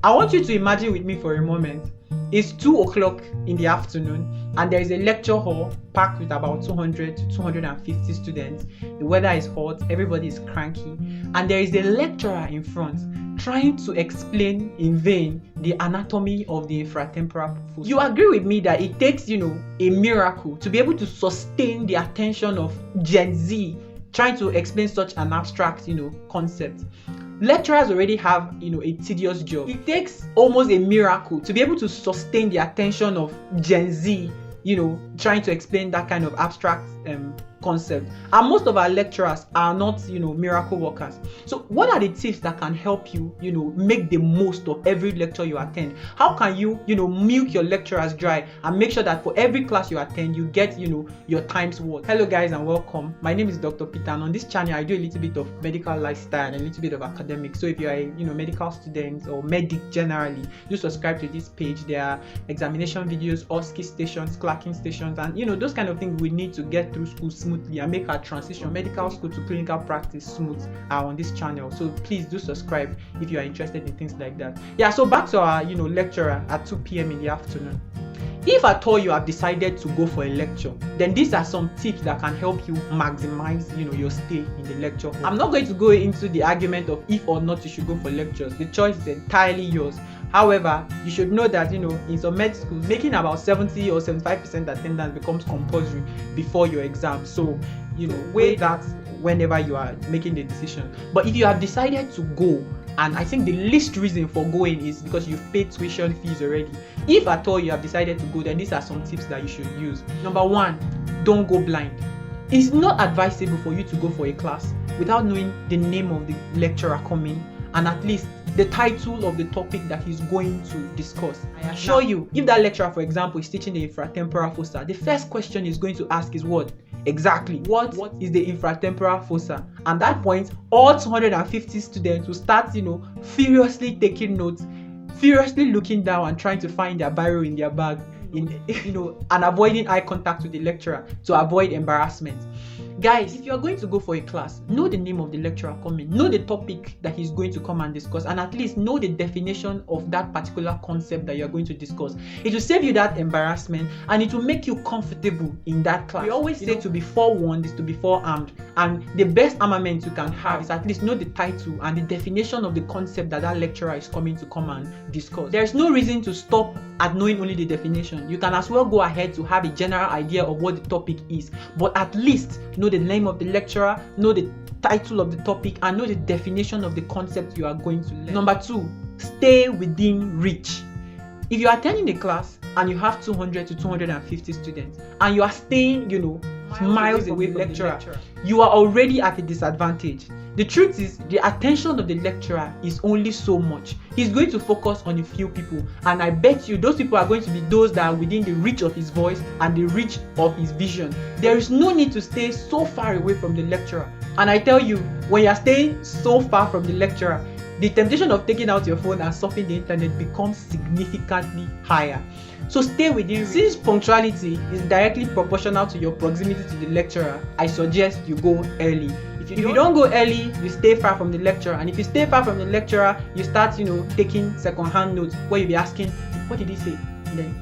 I want you to imagine with me for a moment. It's 2 o'clock in the afternoon and there is a lecture hall packed with about 200 to 250 students. The weather is hot, everybody is cranky, and there is a lecturer in front trying to explain in vain the anatomy of the infratemporal fossa. You agree with me that it takes, a miracle to be able to sustain the attention of Gen Z trying to explain such an abstract, concept. Lecturers already have, a tedious job. It takes almost a miracle to be able to sustain the attention of Gen Z, trying to explain that kind of abstract concept. And most of our lecturers are not, miracle workers. So what are the tips that can help you, make the most of every lecture you attend? How can you, milk your lecturers dry and make sure that for every class you attend, you get, your time's worth? Hello guys and welcome. My name is Dr. Peter, and on this channel I do a little bit of medical lifestyle and a little bit of academics. So if you are a, medical student or medic generally, do subscribe to this page. There are examination videos, OSCE stations, clacking stations, and those kind of things we need to get through school smoothly and make our transition medical school to clinical practice smooth on this channel. So please do subscribe if you are interested in things like that. Yeah, so back to our lecturer at 2 p.m. in the afternoon. If at all you have decided to go for a lecture, then these are some tips that can help you maximize your stay in the lecture hall. I'm not going to go into the argument of if or not you should go for lectures. The choice is entirely yours. However, you should know that in some med schools, making about 70 or 75% attendance becomes compulsory before your exam. So weigh that whenever you are making the decision. But if you have decided to go, and I think the least reason for going is because you've paid tuition fees already. If at all you have decided to go, then these are some tips that you should use. Number 1, don't go blind. It's not advisable for you to go for a class without knowing the name of the lecturer coming and at least the title of the topic that he's going to discuss. I assure you, if that lecturer, for example, is teaching the infratemporal fossa, the first question he's going to ask is what? Exactly. What is the infratemporal fossa? And at that point, all 250 students will start, furiously taking notes, furiously looking down and trying to find their biro in their bag, and avoiding eye contact with the lecturer to avoid embarrassment. Guys, if you are going to go for a class, know the name of the lecturer coming, know the topic that he's going to come and discuss, and at least know the definition of that particular concept that you are going to discuss. It will save you that embarrassment and it will make you comfortable in that class. We always say to be forewarned is to be forearmed, and the best armament you can have is at least know the title and the definition of the concept that lecturer is coming to come and discuss. There is no reason to stop at knowing only the definition. You can as well go ahead to have a general idea of what the topic is, but at least know the name of the lecturer, know the title of the topic, and know the definition of the concept you are going to learn. Number 2, stay within reach. If you are attending a class and you have 200 to 250 students and you are staying, miles away from the lecturer, you are already at a disadvantage. The truth is, the attention of the lecturer is only so much. He's going to focus on a few people, and I bet you those people are going to be those that are within the reach of his voice and the reach of his vision. There is no need to stay so far away from the lecturer. And I tell you, when you are staying so far from the lecturer, the temptation of taking out your phone and surfing the internet becomes significantly higher. So stay within reach. Since punctuality is directly proportional to your proximity to the lecturer, I suggest you go early. If you don't go early, you stay far from the lecturer, and if you stay far from the lecturer, you start, taking second-hand notes where you'll be asking, what did he say? And then,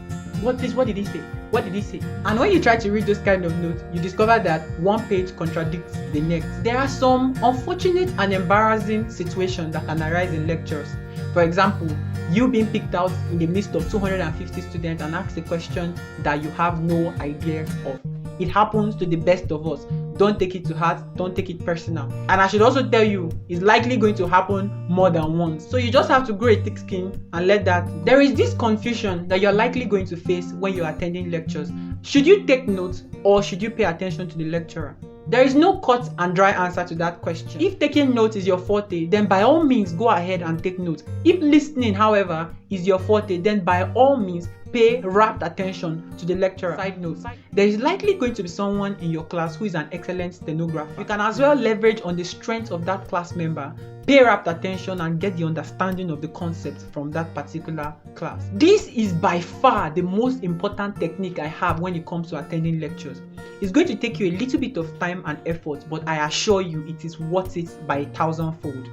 what did he say? What did he say? And when you try to read those kind of notes, you discover that one page contradicts the next. There are some unfortunate and embarrassing situations that can arise in lectures. For example, you being picked out in the midst of 250 students and asked a question that you have no idea of. It happens to the best of us. Don't take it to heart, don't take it personal. And I should also tell you, it's likely going to happen more than once. So you just have to grow a thick skin and let that. There is this confusion that you're likely going to face when you're attending lectures. Should you take notes or should you pay attention to the lecturer? There is no cut and dry answer to that question. If taking notes is your forte, then by all means go ahead and take notes. If listening, however, is your forte, then by all means pay rapt attention to the lecturer. Side note, there is likely going to be someone in your class who is an excellent stenographer. You can as well leverage on the strength of that class member, pay rapt attention and get the understanding of the concept from that particular class. This is by far the most important technique I have when it comes to attending lectures. It's going to take you a little bit of time and effort, but I assure you it is worth it by 1,000-fold.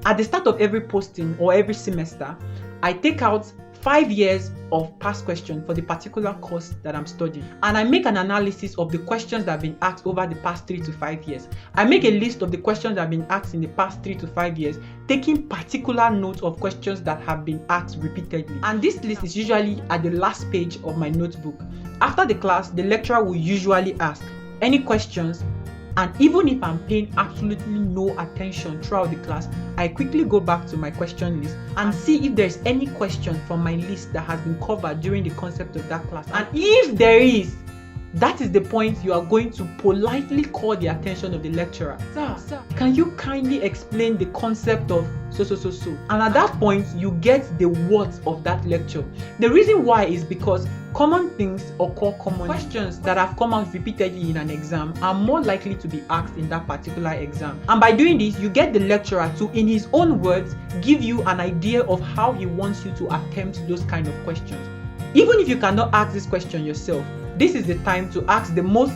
At the start of every posting or every semester, I take out 5 years of past questions for the particular course that I'm studying, and I make an analysis of the questions that have been asked over the past 3 to 5 years. I make a list of the questions that have been asked in the past 3 to 5 years, taking particular notes of questions that have been asked repeatedly. And this list is usually at the last page of my notebook. After the class, the lecturer will usually ask any questions, and even if I'm paying absolutely no attention throughout the class, I quickly go back to my question list and see if there's any question from my list that has been covered during the concept of that class. And if there is, that is the point you are going to politely call the attention of the lecturer. Sir, can you kindly explain the concept of so? And at that point, you get the words of that lecture. The reason why is because common things occur commonly. Questions that have come out repeatedly in an exam are more likely to be asked in that particular exam. And by doing this, you get the lecturer to, in his own words, give you an idea of how he wants you to attempt those kind of questions. Even if you cannot ask this question yourself, this is the time to ask the most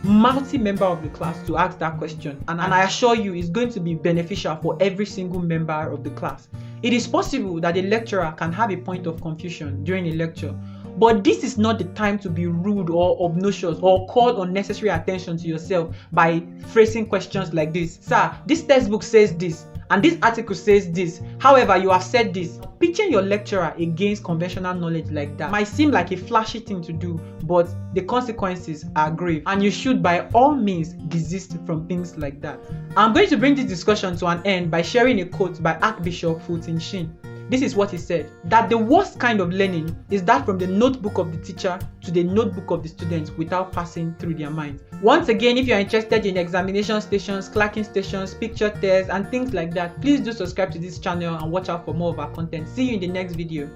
mouthy member of the class to ask that question. And I assure you, it's going to be beneficial for every single member of the class. It is possible that a lecturer can have a point of confusion during a lecture, but this is not the time to be rude or obnoxious or call unnecessary attention to yourself by phrasing questions like this. Sir, this textbook says this, and this article says this. However, you have said this. Pitching your lecturer against conventional knowledge like that might seem like a flashy thing to do, but the consequences are grave, and you should by all means desist from things like that. I'm going to bring this discussion to an end by sharing a quote by Archbishop Fulton Sheen. This is what he said: that the worst kind of learning is that from the notebook of the teacher to the notebook of the students without passing through their minds. Once again, if you are interested in examination stations, clerking stations, picture tests, and things like that, please do subscribe to this channel and watch out for more of our content. See you in the next video.